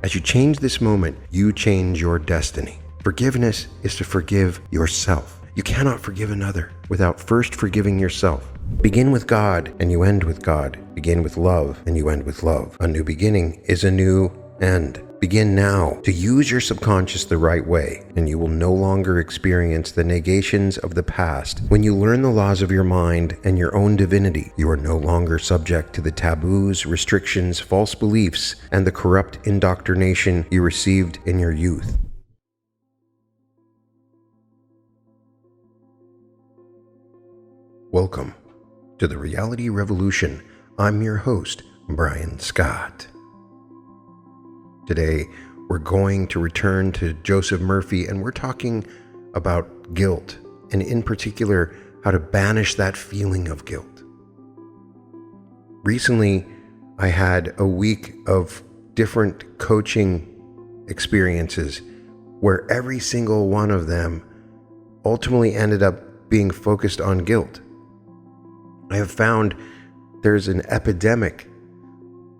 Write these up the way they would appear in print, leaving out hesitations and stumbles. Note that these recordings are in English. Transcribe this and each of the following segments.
As you change this moment, you change your destiny. Forgiveness is to forgive yourself. You cannot forgive another without first forgiving yourself. Begin with God and you end with God. Begin with love and you end with love. A new beginning is a new end. Begin now to use your subconscious the right way, and you will no longer experience the negations of the past. When you learn the laws of your mind and your own divinity, you are no longer subject to the taboos, restrictions, false beliefs, and the corrupt indoctrination you received in your youth. Welcome to the Reality Revolution. I'm your host, Brian Scott. Today, we're going to return to Joseph Murphy, and we're talking about guilt, and in particular, how to banish that feeling of guilt. Recently, I had a week of different coaching experiences where every single one of them ultimately ended up being focused on guilt. I have found there's an epidemic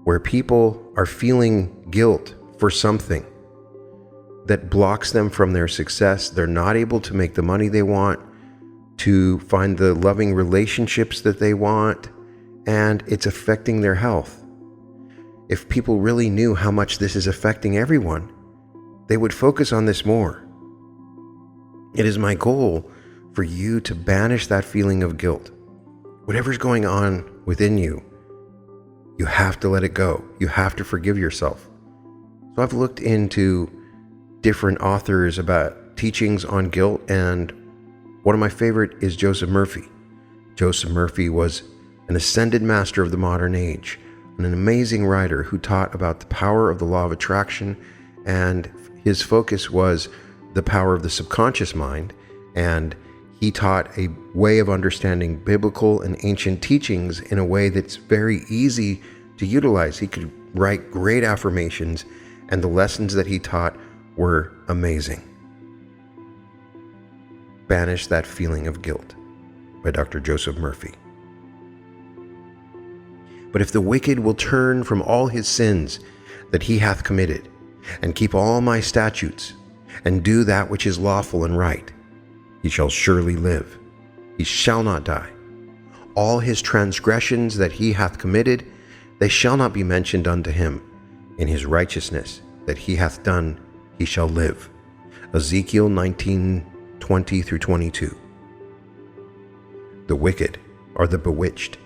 where people are feeling guilt for something that blocks them from their success. They're not able to make the money they want, to find the loving relationships that they want, and it's affecting their health. If people really knew how much this is affecting everyone, they would focus on this more. It is my goal for you to banish that feeling of guilt. Whatever's going on within you, you have to let it go. You have to forgive yourself. So I've looked into different authors about teachings on guilt, and one of my favorite is Joseph Murphy. Joseph Murphy was an ascended master of the modern age, and an amazing writer who taught about the power of the law of attraction, and his focus was the power of the subconscious mind, and he taught a way of understanding biblical and ancient teachings in a way that's very easy to utilize. He could write great affirmations, and the lessons that he taught were amazing. Banish That Feeling of Guilt by Dr. Joseph Murphy. But if the wicked will turn from all his sins that he hath committed, and keep all my statutes, and do that which is lawful and right, he shall surely live, he shall not die. All his transgressions that he hath committed, they shall not be mentioned unto him. In his righteousness that he hath done, he shall live. Ezekiel 19:20-22. The wicked are the bewitched,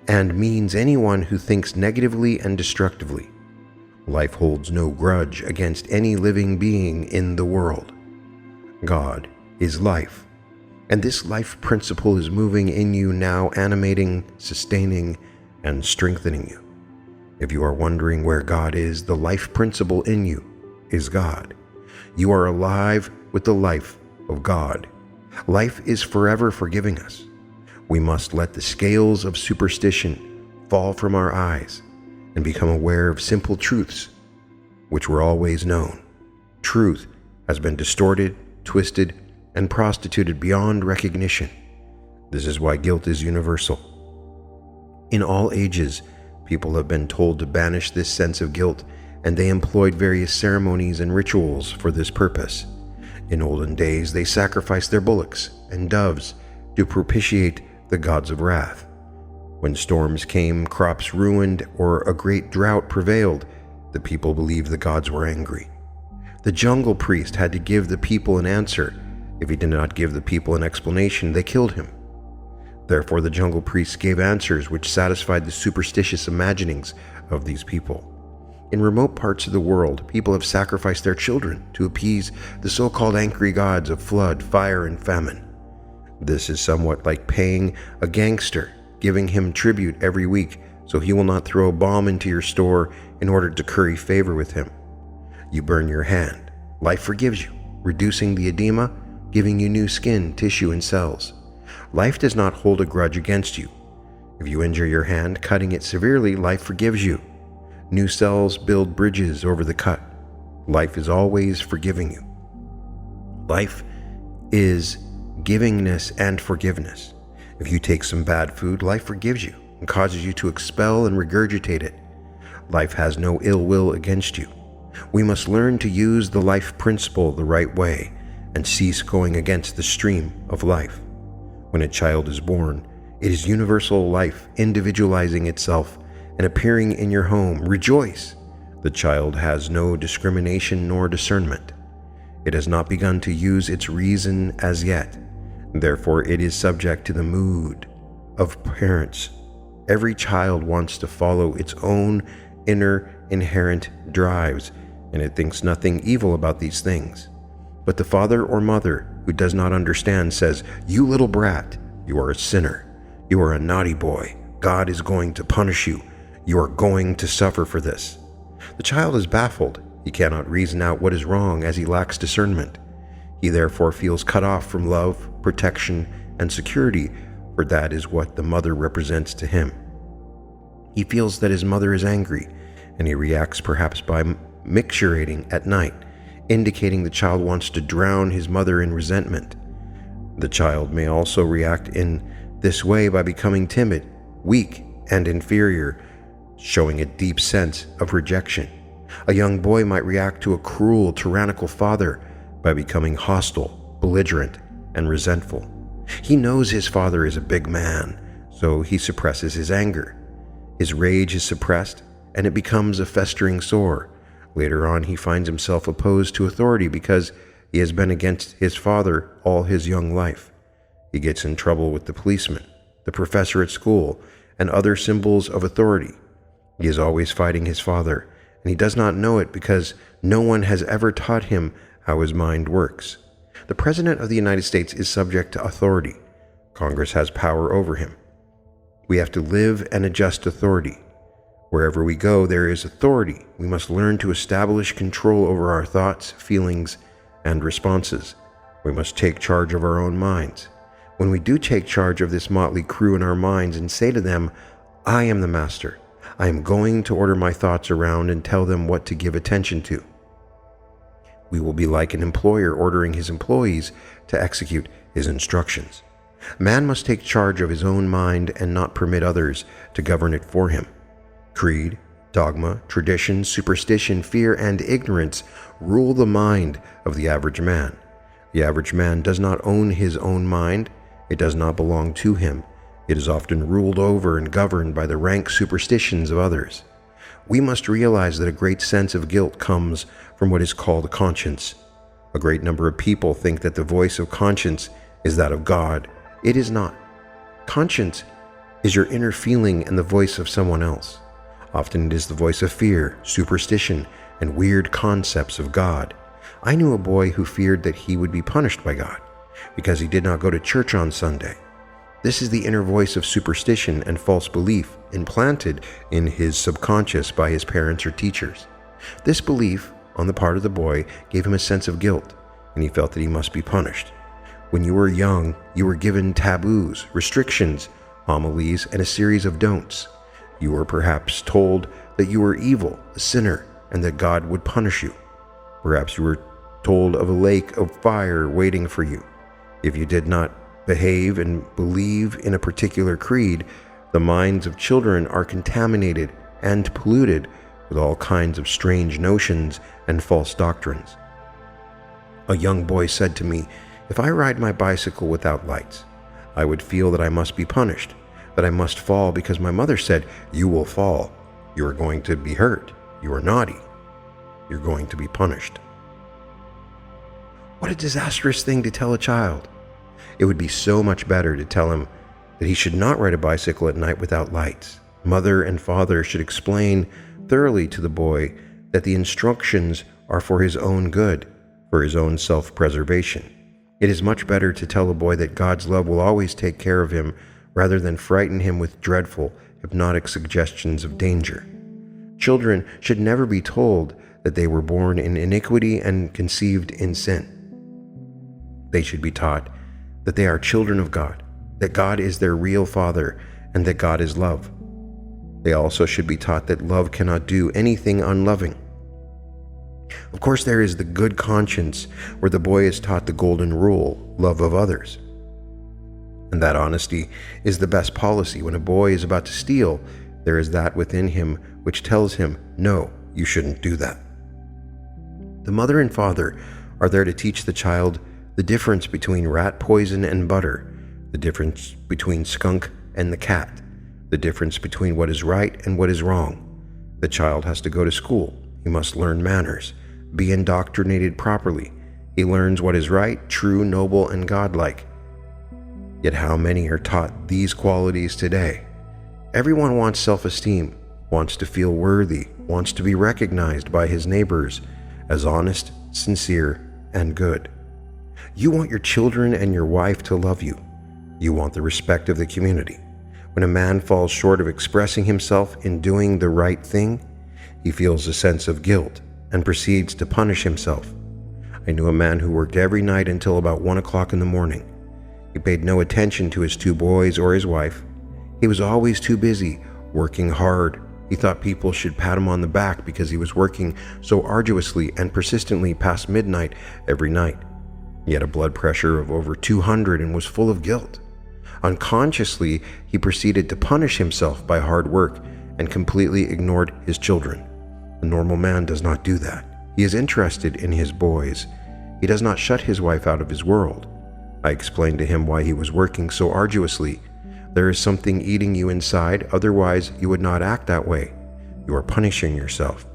and means anyone who thinks negatively and destructively. Life holds no grudge against any living being in the world. God is life, and this life principle is moving in you now, animating, sustaining, and strengthening you. If you are wondering where God is, the life principle in you is God. You are alive with the life of God. Life is forever forgiving us. We must let the scales of superstition fall from our eyes and become aware of simple truths, which were always known. Truth has been distorted, twisted, and prostituted beyond recognition. This is why guilt is universal. In all ages, people have been told to banish this sense of guilt, and they employed various ceremonies and rituals for this purpose. In olden days, they sacrificed their bullocks and doves to propitiate the gods of wrath. When storms came, crops ruined, or a great drought prevailed, the people believed the gods were angry. The jungle priest had to give the people an answer. If he did not give the people an explanation, they killed him. Therefore, the jungle priests gave answers which satisfied the superstitious imaginings of these people. In remote parts of the world, people have sacrificed their children to appease the so-called angry gods of flood, fire, and famine. This is somewhat like paying a gangster, giving him tribute every week so he will not throw a bomb into your store in order to curry favor with him. You burn your hand. Life forgives you, reducing the edema, giving you new skin, tissue, and cells. Life does not hold a grudge against you. If you injure your hand, cutting it severely, life forgives you. New cells build bridges over the cut. Life is always forgiving you. Life is givingness and forgiveness. If you take some bad food, life forgives you and causes you to expel and regurgitate it. Life has no ill will against you. We must learn to use the life principle the right way and cease going against the stream of life. When a child is born, it is universal life individualizing itself and appearing in your home. Rejoice! The child has no discrimination nor discernment. It has not begun to use its reason as yet. Therefore, it is subject to the mood of parents. Every child wants to follow its own inner inherent drives, and it thinks nothing evil about these things. But the father or mother who does not understand says, "You little brat, you are a sinner. You are a naughty boy. God is going to punish you. You are going to suffer for this." The child is baffled. He cannot reason out what is wrong as he lacks discernment. He therefore feels cut off from love, protection, and security, for that is what the mother represents to him. He feels that his mother is angry, and he reacts perhaps by micturating at night, indicating the child wants to drown his mother in resentment. The child may also react in this way by becoming timid, weak, and inferior, showing a deep sense of rejection. A young boy might react to a cruel, tyrannical father by becoming hostile, belligerent, and resentful. He knows his father is a big man, so he suppresses his anger. His rage is suppressed, and it becomes a festering sore. Later on, he finds himself opposed to authority because he has been against his father all his young life. He gets in trouble with the policeman, the professor at school, and other symbols of authority. He is always fighting his father, and he does not know it because no one has ever taught him how his mind works. The President of the United States is subject to authority. Congress has power over him. We have to live and adjust authority. Wherever we go, there is authority. We must learn to establish control over our thoughts, feelings, and responses. We must take charge of our own minds. When we do take charge of this motley crew in our minds and say to them, "I am the master. I am going to order my thoughts around and tell them what to give attention to," we will be like an employer ordering his employees to execute his instructions. Man must take charge of his own mind and not permit others to govern it for him. Creed, dogma, tradition, superstition, fear, and ignorance rule the mind of the average man. The average man does not own his own mind. It does not belong to him. It is often ruled over and governed by the rank superstitions of others. We must realize that a great sense of guilt comes from what is called conscience. A great number of people think that the voice of conscience is that of God. It is not. Conscience is your inner feeling and the voice of someone else. Often it is the voice of fear, superstition, and weird concepts of God. I knew a boy who feared that he would be punished by God because he did not go to church on Sunday. This is the inner voice of superstition and false belief implanted in his subconscious by his parents or teachers. This belief on the part of the boy gave him a sense of guilt, and he felt that he must be punished. When you were young, you were given taboos, restrictions, homilies, and a series of don'ts. You were perhaps told that you were evil, a sinner, and that God would punish you. Perhaps you were told of a lake of fire waiting for you. If you did not behave and believe in a particular creed, the minds of children are contaminated and polluted with all kinds of strange notions and false doctrines. A young boy said to me, "If I ride my bicycle without lights, I would feel that I must be punished, that I must fall because my mother said, 'You will fall. You are going to be hurt. You are naughty. You're going to be punished.'" What a disastrous thing to tell a child. It would be so much better to tell him that he should not ride a bicycle at night without lights. Mother and father should explain thoroughly to the boy that the instructions are for his own good, for his own self-preservation. It is much better to tell a boy that God's love will always take care of him rather than frighten him with dreadful, hypnotic suggestions of danger. Children should never be told that they were born in iniquity and conceived in sin. They should be taught that they are children of God, that God is their real Father, and that God is love. They also should be taught that love cannot do anything unloving. Of course, there is the good conscience, where the boy is taught the golden rule, love of others. And that honesty is the best policy. When a boy is about to steal, there is that within him which tells him, "No, you shouldn't do that." The mother and father are there to teach the child the difference between rat poison and butter, the difference between skunk and the cat, the difference between what is right and what is wrong. The child has to go to school. He must learn manners, be indoctrinated properly. He learns what is right, true, noble, and godlike. Yet how many are taught these qualities today? Everyone wants self-esteem, wants to feel worthy, wants to be recognized by his neighbors as honest, sincere, and good. You want your children and your wife to love you. You want the respect of the community. When a man falls short of expressing himself in doing the right thing, he feels a sense of guilt and proceeds to punish himself. I knew a man who worked every night until about 1 o'clock in the morning. He paid no attention to his 2 boys or his wife. He was always too busy, working hard. He thought people should pat him on the back because he was working so arduously and persistently past midnight every night. He had a blood pressure of over 200 and was full of guilt. Unconsciously, he proceeded to punish himself by hard work and completely ignored his children. A normal man does not do that. He is interested in his boys. He does not shut his wife out of his world. I explained to him why he was working so arduously. There is something eating you inside, otherwise you would not act that way. You are punishing yourself.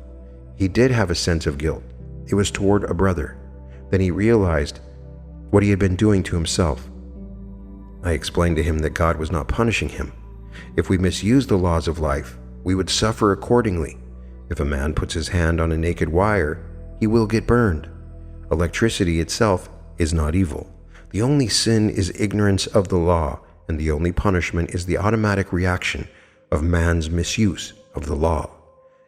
He did have a sense of guilt. It was toward a brother. Then he realized what he had been doing to himself. I explained to him that God was not punishing him. If we misuse the laws of life, we would suffer accordingly. If a man puts his hand on a naked wire, he will get burned. Electricity itself is not evil. The only sin is ignorance of the law, and the only punishment is the automatic reaction of man's misuse of the law.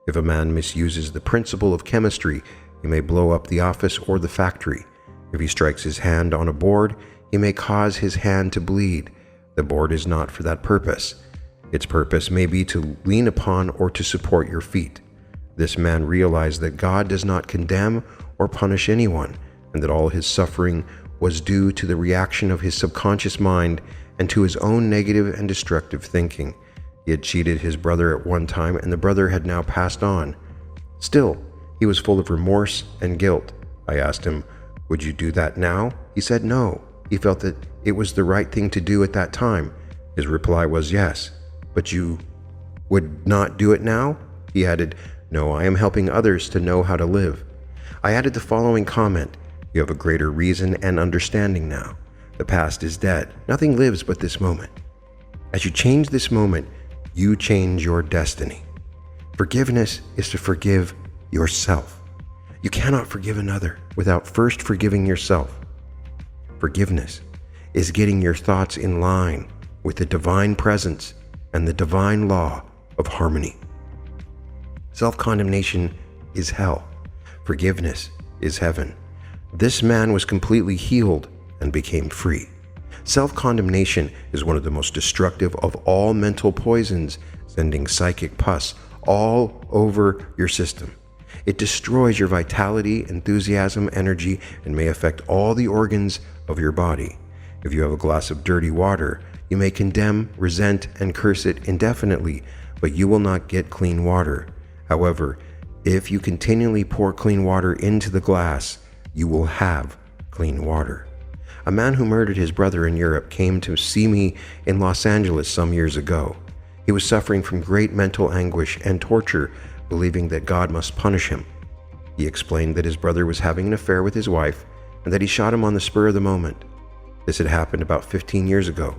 If a man misuses the principle of chemistry, he may blow up the office or the factory. If he strikes his hand on a board, he may cause his hand to bleed. The board is not for that purpose. Its purpose may be to lean upon or to support your feet. This man realized that God does not condemn or punish anyone, and that all his suffering was due to the reaction of his subconscious mind and to his own negative and destructive thinking. He had cheated his brother at one time, and the brother had now passed on. Still, he was full of remorse and guilt. I asked him, "Would you do that now?" He said no. He felt that it was the right thing to do at that time. His reply was yes. "But you would not do it now?" He added, "No, I am helping others to know how to live." I added the following comment: "You have a greater reason and understanding now. The past is dead. Nothing lives but this moment. As you change this moment, you change your destiny. Forgiveness is to forgive yourself. You cannot forgive another without first forgiving yourself. Forgiveness is getting your thoughts in line with the divine presence and the divine law of harmony. Self-condemnation is hell. Forgiveness is heaven." This man was completely healed and became free. Self-condemnation is one of the most destructive of all mental poisons, sending psychic pus all over your system. It destroys your vitality, enthusiasm, energy, and may affect all the organs of your body. If you have a glass of dirty water, you may condemn, resent, and curse it indefinitely, but you will not get clean water. However, if you continually pour clean water into the glass, you will have clean water. A man who murdered his brother in Europe came to see me in Los Angeles some years ago. He was suffering from great mental anguish and torture, believing that God must punish him. He explained that his brother was having an affair with his wife and that he shot him on the spur of the moment. This had happened about 15 years ago.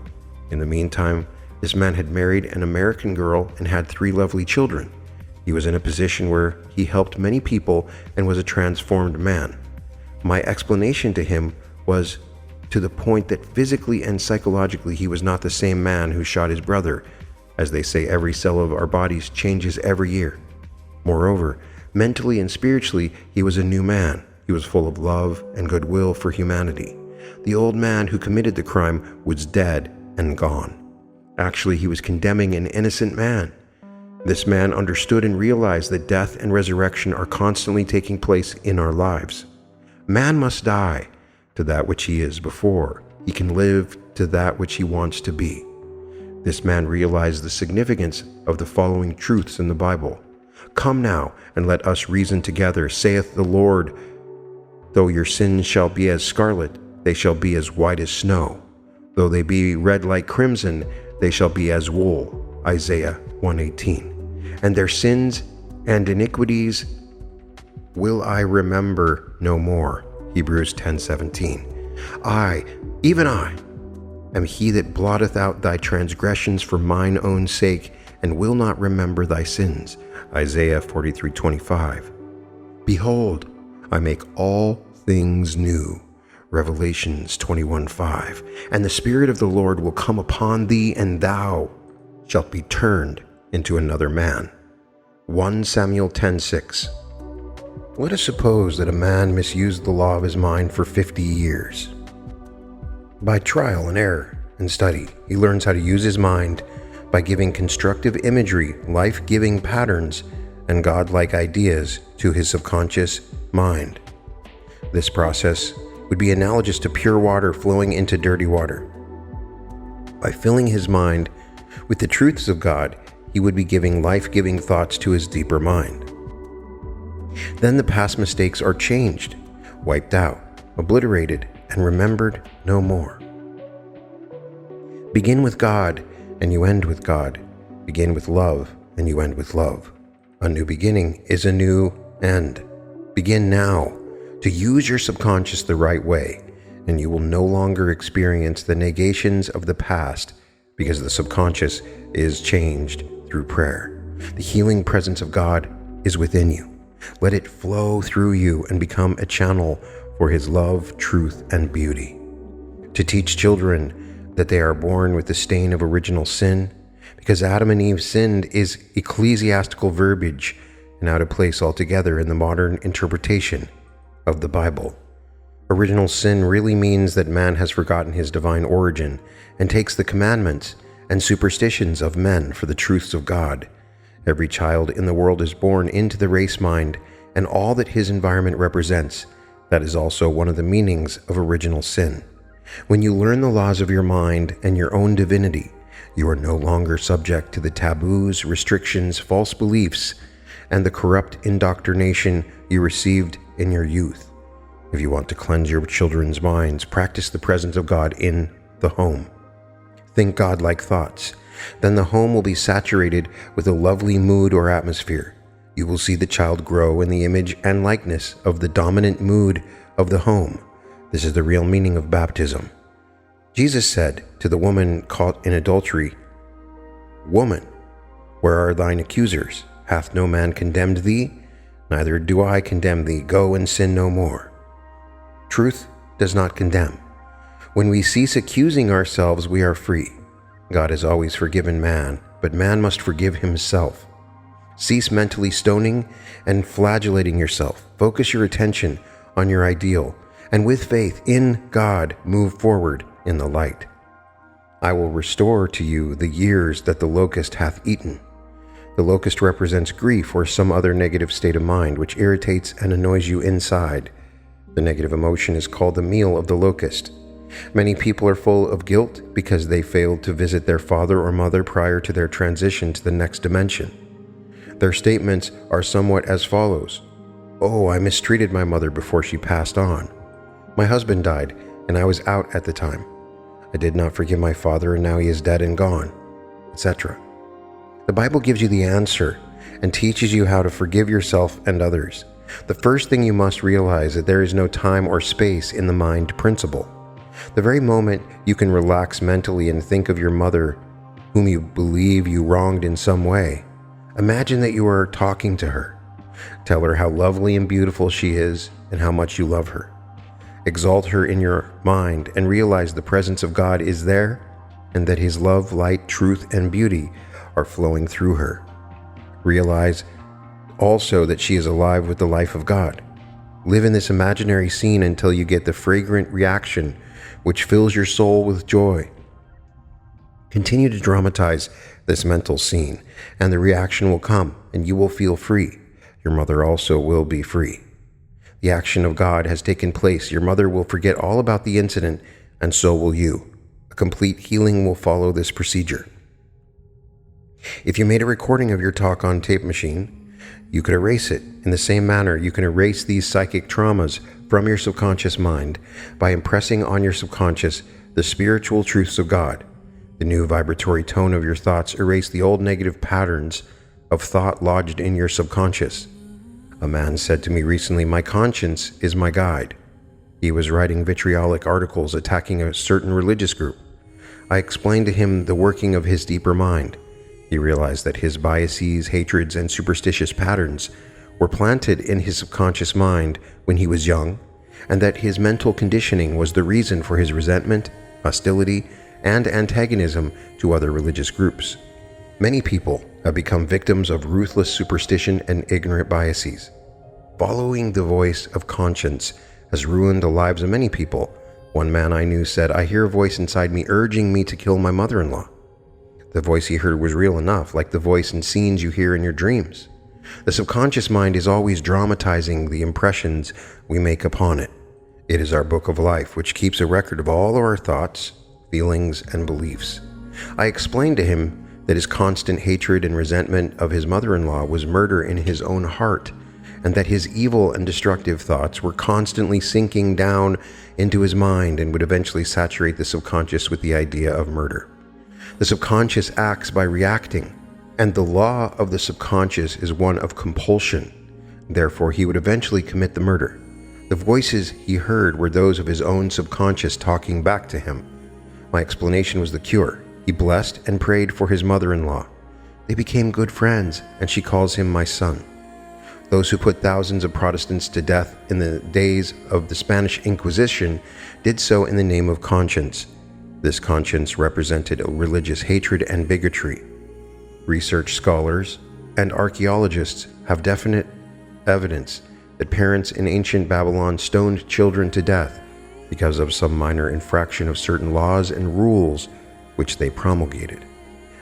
In the meantime, this man had married an American girl and had 3 lovely children. He was in a position where he helped many people and was a transformed man. My explanation to him was to the point that physically and psychologically he was not the same man who shot his brother. As they say, every cell of our bodies changes every year. Moreover, mentally and spiritually, he was a new man. He was full of love and goodwill for humanity. The old man who committed the crime was dead and gone. Actually, he was condemning an innocent man. This man understood and realized that death and resurrection are constantly taking place in our lives. Man must die to that which he is before he can live to that which he wants to be. This man realized the significance of the following truths in the Bible. "Come now, and let us reason together, saith the Lord. Though your sins shall be as scarlet, they shall be as white as snow. Though they be red like crimson, they shall be as wool. Isaiah 1:18. And their sins and iniquities will I remember no more. Hebrews 10:17. I, even I, am he that blotteth out thy transgressions for mine own sake, and will not remember thy sins. Isaiah 43:25. Behold, I make all things new. Revelations 21:5. And the Spirit of the Lord will come upon thee, and thou shalt be turned into another man. 1 Samuel 10:6. Let us suppose that a man misused the law of his mind for 50 years. By trial and error and study, he learns how to use his mind by giving constructive imagery, life-giving patterns, and godlike ideas to his subconscious mind. This process would be analogous to pure water flowing into dirty water. By filling his mind with the truths of God, he would be giving life-giving thoughts to his deeper mind. Then the past mistakes are changed, wiped out, obliterated, and remembered no more. Begin with God, and you end with God. Begin with love, and you end with love. A new beginning is a new end. Begin now to use your subconscious the right way, and you will no longer experience the negations of the past because the subconscious is changed through prayer. The healing presence of God is within you. Let it flow through you and become a channel for His love, truth, and beauty. To teach children that they are born with the stain of original sin, because Adam and Eve sinned, is ecclesiastical verbiage and out of place altogether in the modern interpretation of the Bible. Original sin really means that man has forgotten his divine origin and takes the commandments and superstitions of men for the truths of God. Every child in the world is born into the race mind and all that his environment represents. That is also one of the meanings of original sin. When you learn the laws of your mind and your own divinity, you are no longer subject to the taboos, restrictions, false beliefs, and the corrupt indoctrination you received in your youth. If you want to cleanse your children's minds, practice the presence of God in the home. Think God-like thoughts. Then the home will be saturated with a lovely mood or atmosphere. You will see the child grow in the image and likeness of the dominant mood of the home. This is the real meaning of baptism. Jesus said to the woman caught in adultery, "Woman, where are thine accusers? Hath no man condemned thee? Neither do I condemn thee. Go and sin no more." Truth does not condemn. When we cease accusing ourselves, we are free. God has always forgiven man, but man must forgive himself. Cease mentally stoning and flagellating yourself. Focus your attention on your ideal, and with faith in God, move forward in the light. I will restore to you the years that the locust hath eaten. The locust represents grief or some other negative state of mind which irritates and annoys you inside. The negative emotion is called the meal of the locust. Many people are full of guilt because they failed to visit their father or mother prior to their transition to the next dimension. Their statements are somewhat as follows. "Oh, I mistreated my mother before she passed on. My husband died, and I was out at the time. I did not forgive my father, and now he is dead and gone," etc. The Bible gives you the answer and teaches you how to forgive yourself and others. The first thing you must realize is that there is no time or space in the mind principle. The very moment you can relax mentally and think of your mother, whom you believe you wronged in some way, imagine that you are talking to her. Tell her how lovely and beautiful she is and how much you love her. Exalt her in your mind and realize the presence of God is there and that His love, light, truth, and beauty are flowing through her. Realize also that she is alive with the life of God. Live in this imaginary scene until you get the fragrant reaction which fills your soul with joy. Continue to dramatize this mental scene, and the reaction will come, and you will feel free. Your mother also will be free. The action of God has taken place. Your mother will forget all about the incident, and so will you. A complete healing will follow this procedure. If you made a recording of your talk on tape machine, you could erase it. In the same manner, you can erase these psychic traumas from your subconscious mind by impressing on your subconscious the spiritual truths of God. The new vibratory tone of your thoughts erase the old negative patterns of thought lodged in your subconscious. A man said to me recently, "My conscience is my guide." He was writing vitriolic articles attacking a certain religious group. I explained to him the working of his deeper mind. He realized that his biases, hatreds, and superstitious patterns were planted in his subconscious mind when he was young, and that his mental conditioning was the reason for his resentment, hostility, and antagonism to other religious groups. Many people have become victims of ruthless superstition and ignorant biases. Following the voice of conscience has ruined the lives of many people. One man I knew said, "I hear a voice inside me urging me to kill my mother-in-law." The voice he heard was real enough, like the voice and scenes you hear in your dreams. The subconscious mind is always dramatizing the impressions we make upon it. It is our book of life, which keeps a record of all our thoughts, feelings, and beliefs. I explained to him that his constant hatred and resentment of his mother-in-law was murder in his own heart, and that his evil and destructive thoughts were constantly sinking down into his mind and would eventually saturate the subconscious with the idea of murder. The subconscious acts by reacting, and the law of the subconscious is one of compulsion. Therefore, he would eventually commit the murder. The voices he heard were those of his own subconscious talking back to him. My explanation was the cure. He blessed and prayed for his mother-in-law. They became good friends, and she calls him my son. Those who put thousands of Protestants to death in the days of the Spanish Inquisition did so in the name of conscience. This conscience represented a religious hatred and bigotry. Research scholars and archaeologists have definite evidence that parents in ancient Babylon stoned children to death because of some minor infraction of certain laws and rules which they promulgated.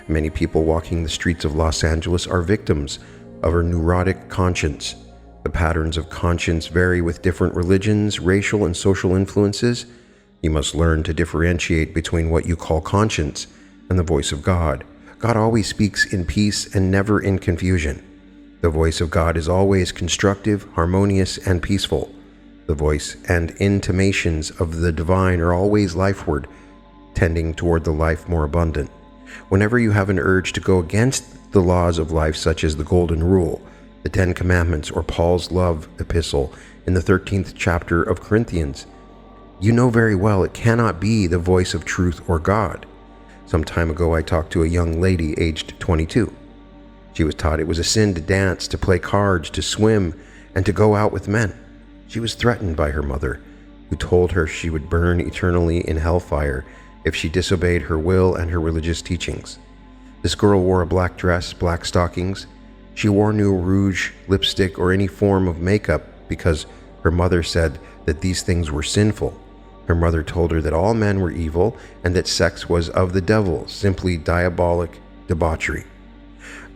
Many people walking the streets of Los Angeles are victims of a neurotic conscience. The patterns of conscience vary with different religions, racial and social influences. You must learn to differentiate between what you call conscience and the voice of God. God always speaks in peace and never in confusion. The voice of God is always constructive, harmonious, and peaceful. The voice and intimations of the divine are always lifeward, tending toward the life more abundant. Whenever you have an urge to go against the laws of life, such as the Golden Rule, the 10 Commandments, or Paul's love epistle in the 13th chapter of Corinthians, you know very well it cannot be the voice of truth or God. Some time ago, I talked to a young lady aged 22. She was taught it was a sin to dance, to play cards, to swim, and to go out with men. She was threatened by her mother, who told her she would burn eternally in hellfire if she disobeyed her will and her religious teachings. This girl wore a black dress, black stockings. She wore no rouge, lipstick, or any form of makeup because her mother said that these things were sinful. Her mother told her that all men were evil and that sex was of the devil, simply diabolic debauchery.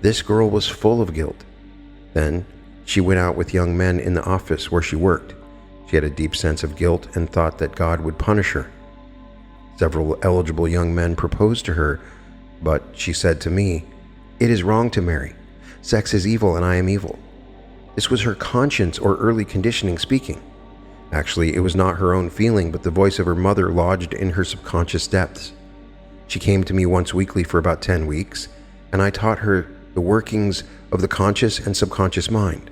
This girl was full of guilt. Then she went out with young men in the office where she worked. She had a deep sense of guilt and thought that God would punish her. Several eligible young men proposed to her, but she said to me, "It is wrong to marry. Sex is evil and I am evil." This was her conscience or early conditioning speaking. Actually, it was not her own feeling, but the voice of her mother lodged in her subconscious depths. She came to me once weekly for about 10 weeks, and I taught her the workings of the conscious and subconscious mind.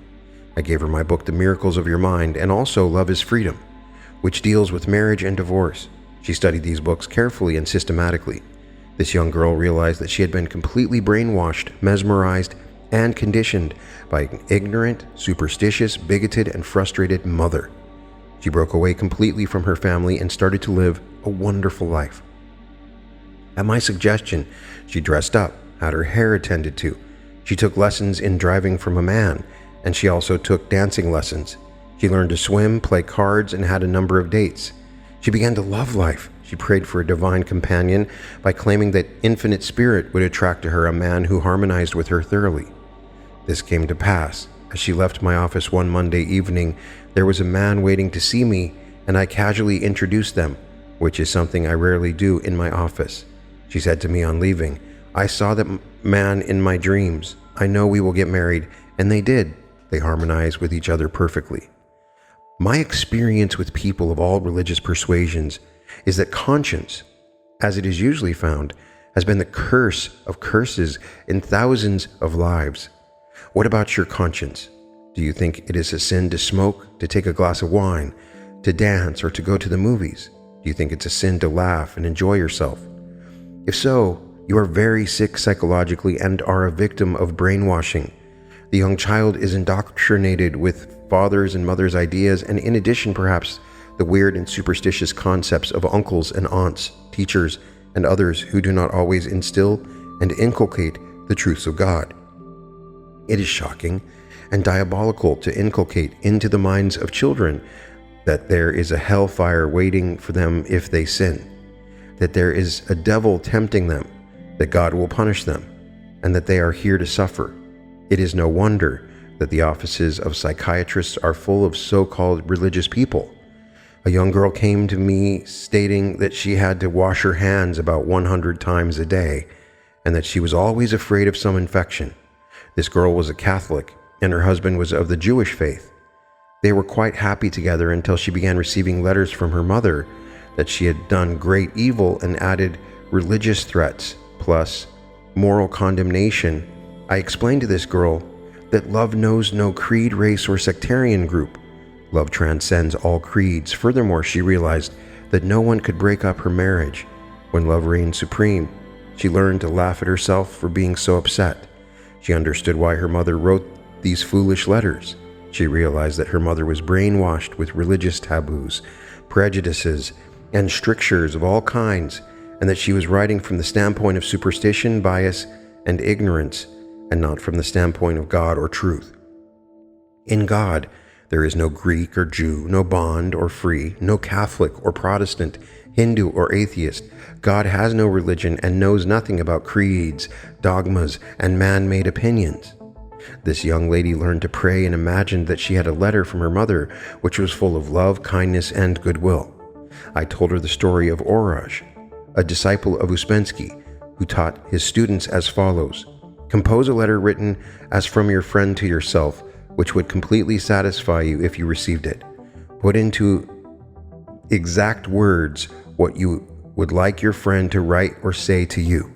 I gave her my book, The Miracles of Your Mind, and also Love is Freedom, which deals with marriage and divorce. She studied these books carefully and systematically. This young girl realized that she had been completely brainwashed, mesmerized, and conditioned by an ignorant, superstitious, bigoted, and frustrated mother. She broke away completely from her family and started to live a wonderful life. At my suggestion, she dressed up, had her hair attended to. She took lessons in driving from a man, and she also took dancing lessons. She learned to swim, play cards, and had a number of dates. She began to love life. She prayed for a divine companion by claiming that infinite spirit would attract to her a man who harmonized with her thoroughly. This came to pass. As she left my office one Monday evening, there was a man waiting to see me, and I casually introduced them, which is something I rarely do in my office. She said to me on leaving, "I saw that man in my dreams. I know we will get married," and they did. They harmonized with each other perfectly. My experience with people of all religious persuasions is that conscience, as it is usually found, has been the curse of curses in thousands of lives. What about your conscience? Do you think it is a sin to smoke, to take a glass of wine, to dance, or to go to the movies? Do you think it's a sin to laugh and enjoy yourself? If so, you are very sick psychologically and are a victim of brainwashing. The young child is indoctrinated with fathers' and mothers' ideas, and in addition, perhaps, the weird and superstitious concepts of uncles and aunts, teachers, and others who do not always instill and inculcate the truths of God. It is shocking and diabolical to inculcate into the minds of children that there is a hellfire waiting for them if they sin, that there is a devil tempting them, that God will punish them, and that they are here to suffer. It is no wonder that the offices of psychiatrists are full of so-called religious people. A young girl came to me stating that she had to wash her hands about 100 times a day, and that she was always afraid of some infection. This girl was a Catholic, and her husband was of the Jewish faith. They were quite happy together until she began receiving letters from her mother that she had done great evil, and added religious threats, plus moral condemnation. I explained to this girl that love knows no creed, race, or sectarian group. Love transcends all creeds. Furthermore, she realized that no one could break up her marriage when love reigned supreme. She learned to laugh at herself for being so upset. She understood why her mother wrote these foolish letters. She realized that her mother was brainwashed with religious taboos, prejudices, and strictures of all kinds, and that she was writing from the standpoint of superstition, bias, and ignorance, and not from the standpoint of God or truth. In God, there is no Greek or Jew, no bond or free, no Catholic or Protestant, Hindu or atheist. God has no religion and knows nothing about creeds, dogmas, and man-made opinions. This young lady learned to pray and imagined that she had a letter from her mother, which was full of love, kindness, and goodwill. I told her the story of Oraj, a disciple of Uspensky, who taught his students as follows: compose a letter written as from your friend to yourself, which would completely satisfy you if you received it. Put into exact words what you would like your friend to write or say to you.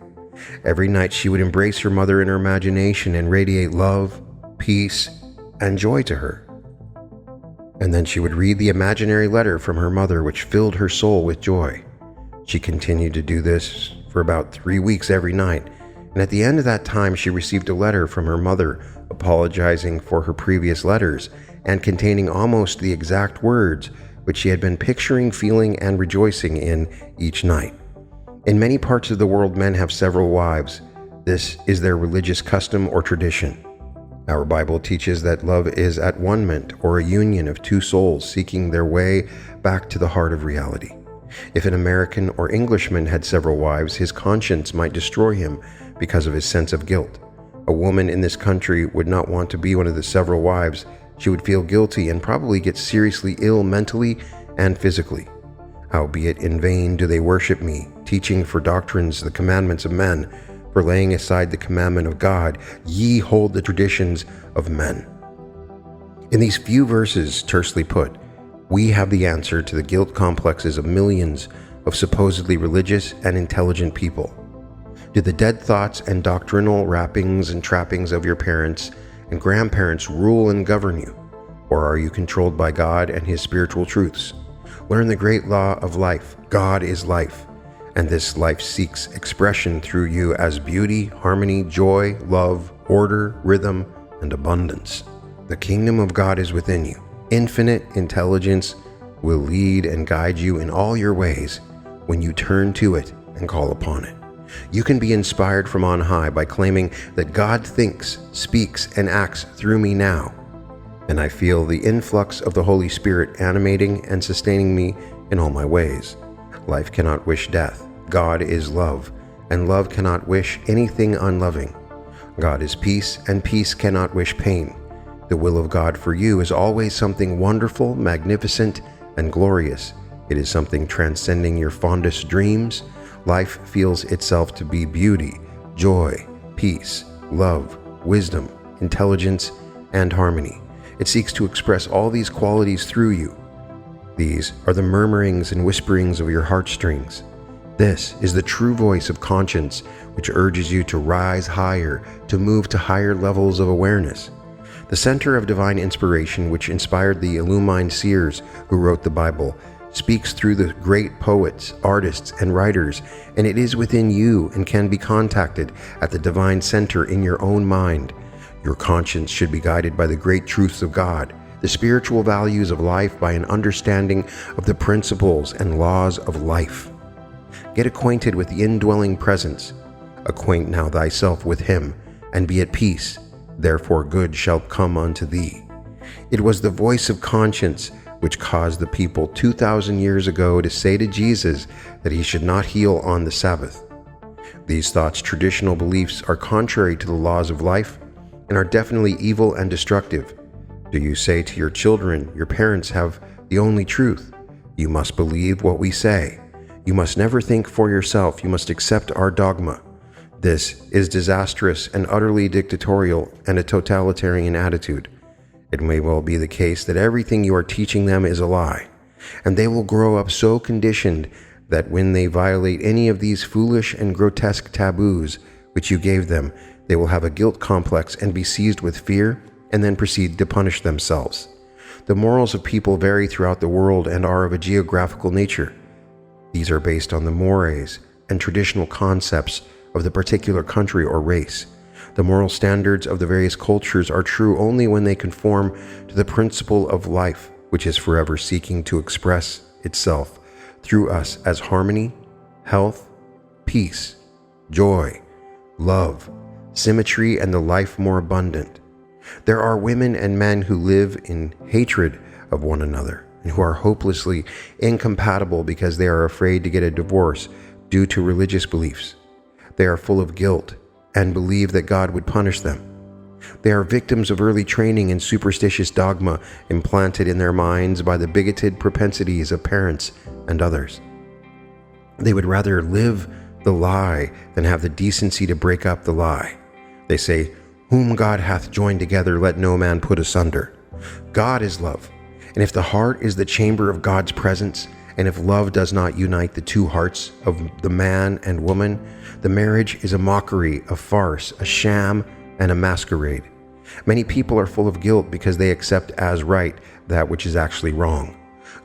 Every night she would embrace her mother in her imagination and radiate love, peace, and joy to her. And then she would read the imaginary letter from her mother, which filled her soul with joy. She continued to do this for about 3 weeks every night, and at the end of that time she received a letter from her mother apologizing for her previous letters and containing almost the exact words which she had been picturing, feeling, and rejoicing in each night. In many parts of the world, men have several wives. This is their religious custom or tradition. Our Bible teaches that love is at one-ment, or a union of two souls seeking their way back to the heart of reality. If an American or Englishman had several wives, his conscience might destroy him because of his sense of guilt. A woman in this country would not want to be one of the several wives. She would feel guilty and probably get seriously ill mentally and physically. Howbeit in vain do they worship me, teaching for doctrines the commandments of men, for laying aside the commandment of God, ye hold the traditions of men. In these few verses, tersely put, we have the answer to the guilt complexes of millions of supposedly religious and intelligent people. Do the dead thoughts and doctrinal wrappings and trappings of your parents and grandparents rule and govern you? Or are you controlled by God and His spiritual truths? Learn the great law of life. God is life, and this life seeks expression through you as beauty, harmony, joy, love, order, rhythm, and abundance. The kingdom of God is within you. Infinite intelligence will lead and guide you in all your ways when you turn to it and call upon it. You can be inspired from on high by claiming that God thinks, speaks, and acts through me now, and I feel the influx of the Holy Spirit animating and sustaining me in all my ways. Life cannot wish death. God is love, and love cannot wish anything unloving. God is peace, and peace cannot wish pain. The will of God for you is always something wonderful, magnificent, and glorious. It is something transcending your fondest dreams. Life feels itself to be beauty, joy, peace, love, wisdom, intelligence, and harmony. It seeks to express all these qualities through you. These are the murmurings and whisperings of your heartstrings. This is the true voice of conscience, which urges you to rise higher, to move to higher levels of awareness. The center of divine inspiration, which inspired the illumined seers who wrote the Bible, speaks through the great poets, artists, and writers, and it is within you and can be contacted at the divine center in your own mind. Your conscience should be guided by the great truths of God, the spiritual values of life, by an understanding of the principles and laws of life. Get acquainted with the indwelling presence. Acquaint now thyself with him, and be at peace. Therefore good shall come unto thee. It was the voice of conscience which caused the people 2,000 years ago to say to Jesus that he should not heal on the Sabbath. These thoughts, traditional beliefs, are contrary to the laws of life and are definitely evil and destructive. Do you say to your children, your parents have the only truth? You must believe what we say. You must never think for yourself. You must accept our dogma. This is disastrous and utterly dictatorial and a totalitarian attitude. It may well be the case that everything you are teaching them is a lie, and they will grow up so conditioned that when they violate any of these foolish and grotesque taboos which you gave them, they will have a guilt complex and be seized with fear and then proceed to punish themselves. The morals of people vary throughout the world and are of a geographical nature. These are based on the mores and traditional concepts of the particular country or race. The moral standards of the various cultures are true only when they conform to the principle of life, which is forever seeking to express itself through us as harmony, health, peace, joy, love, symmetry, and the life more abundant. There are women and men who live in hatred of one another and who are hopelessly incompatible because they are afraid to get a divorce due to religious beliefs. They are full of guilt and believe that God would punish them. They are victims of early training in superstitious dogma implanted in their minds by the bigoted propensities of parents and others. They would rather live the lie than have the decency to break up the lie. They say, "Whom God hath joined together, let no man put asunder." God is love, and if the heart is the chamber of God's presence, and if love does not unite the two hearts of the man and woman, the marriage is a mockery, a farce, a sham, and a masquerade. Many people are full of guilt because they accept as right that which is actually wrong.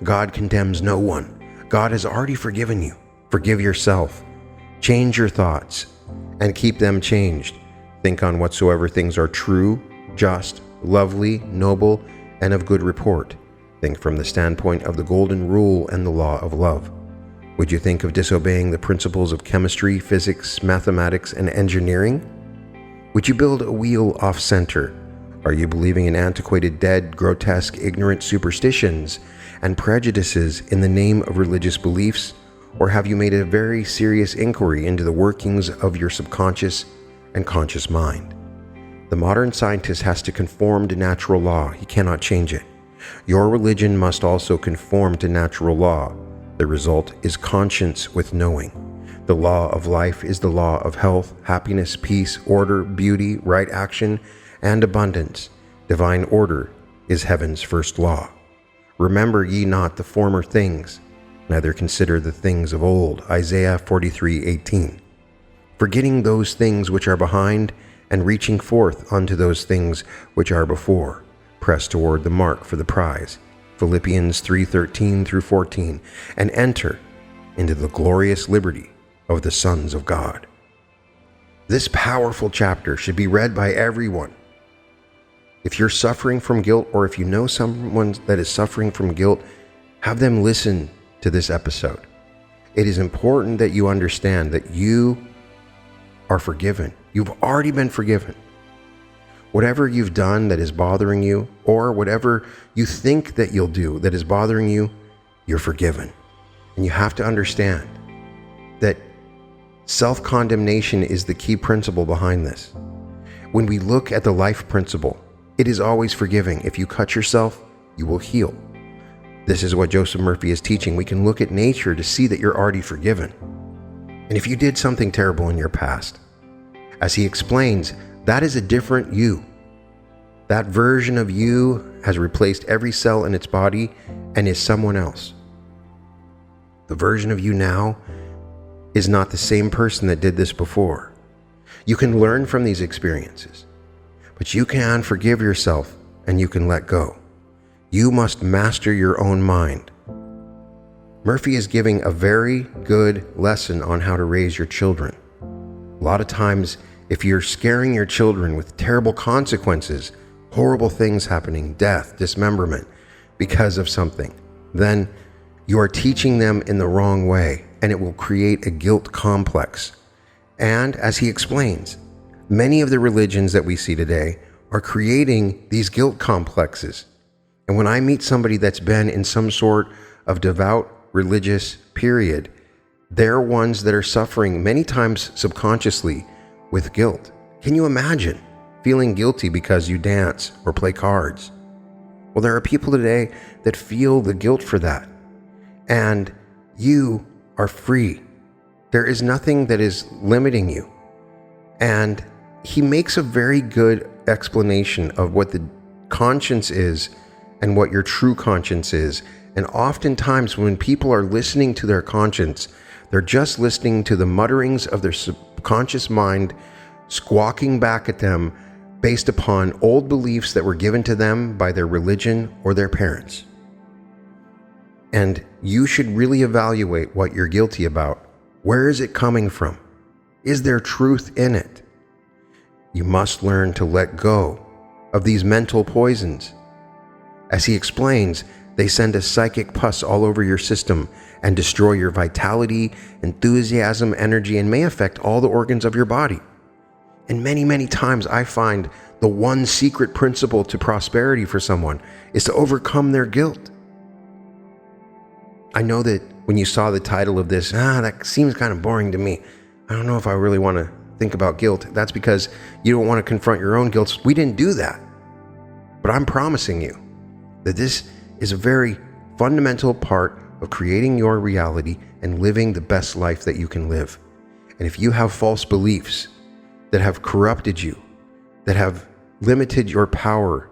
God condemns no one. God has already forgiven you. Forgive yourself. Change your thoughts and keep them changed. Think on whatsoever things are true, just, lovely, noble, and of good report. Think from the standpoint of the golden rule and the law of love. Would you think of disobeying the principles of chemistry, physics, mathematics, and engineering? Would you build a wheel off-center? Are you believing in antiquated, dead, grotesque, ignorant superstitions and prejudices in the name of religious beliefs? Or have you made a very serious inquiry into the workings of your subconscious and conscious mind? The modern scientist has to conform to natural law. He cannot change it. Your religion must also conform to natural law. The result is conscience with knowing. The law of life is the law of health, happiness, peace, order, beauty, right action, and abundance. Divine order is heaven's first law. Remember ye not the former things, neither consider the things of old. Isaiah 43:18. Forgetting those things which are behind, and reaching forth unto those things which are before. Press toward the mark for the prize. Philippians 3:13-14, and enter into the glorious liberty of the sons of God. This powerful chapter should be read by everyone. If you're suffering from guilt, or if you know someone that is suffering from guilt, have them listen to this episode. It is important that you understand that you are forgiven. You've already been forgiven. Whatever you've done that is bothering you, or whatever you think that you'll do that is bothering you, you're forgiven. And you have to understand that self-condemnation is the key principle behind this. When we look at the life principle, it is always forgiving. If you cut yourself, you will heal. This is what Joseph Murphy is teaching. We can look at nature to see that you're already forgiven. And if you did something terrible in your past, as he explains, that is a different you. That version of you has replaced every cell in its body and is someone else. The version of you now is not the same person that did this before. You can learn from these experiences, but you can forgive yourself and you can let go. You must master your own mind. Murphy is giving a very good lesson on how to raise your children. A lot of times, if you're scaring your children with terrible consequences, horrible things happening, death, dismemberment, because of something, then you are teaching them in the wrong way, and it will create a guilt complex. And as he explains, many of the religions that we see today are creating these guilt complexes. And when I meet somebody that's been in some sort of devout religious period, they're ones that are suffering many times subconsciously with guilt. Can you imagine feeling guilty because you dance or play cards? Well, there are people today that feel the guilt for that. And you are free. There is nothing that is limiting you. And he makes a very good explanation of what the conscience is and what your true conscience is. And oftentimes when people are listening to their conscience, they're just listening to the mutterings of their subconscious mind squawking back at them based upon old beliefs that were given to them by their religion or their parents. And you should really evaluate what you're guilty about. Where is it coming from? Is there truth in it? You must learn to let go of these mental poisons. As he explains, they send a psychic pus all over your system and destroy your vitality, enthusiasm, energy, and may affect all the organs of your body. And many, many times I find the one secret principle to prosperity for someone is to overcome their guilt. I know that when you saw the title of this, that seems kind of boring to me. I don't know if I really want to think about guilt. That's because you don't want to confront your own guilt. We didn't do that. But I'm promising you that this is a very fundamental part of creating your reality and living the best life that you can live. And if you have false beliefs that have corrupted you, that have limited your power,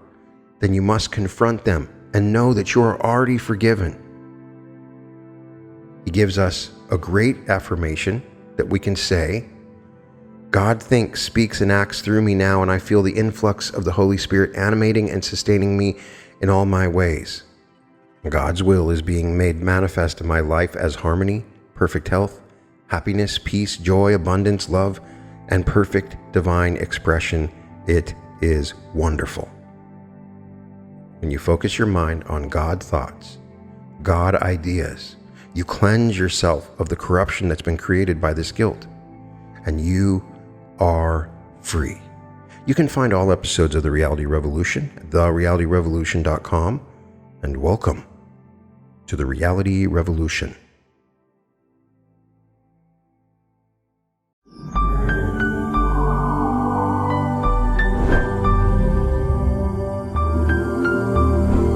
then you must confront them and know that you are already forgiven. He gives us a great affirmation that we can say, God thinks, speaks, and acts through me now, and I feel the influx of the Holy Spirit animating and sustaining me in all my ways. God's will is being made manifest in my life as harmony, perfect health, happiness, peace, joy, abundance, love, and perfect divine expression. It is wonderful. When you focus your mind on God thoughts, God ideas, you cleanse yourself of the corruption that's been created by this guilt, and you are free. You can find all episodes of The Reality Revolution at therealityrevolution.com, and welcome to The Reality Revolution.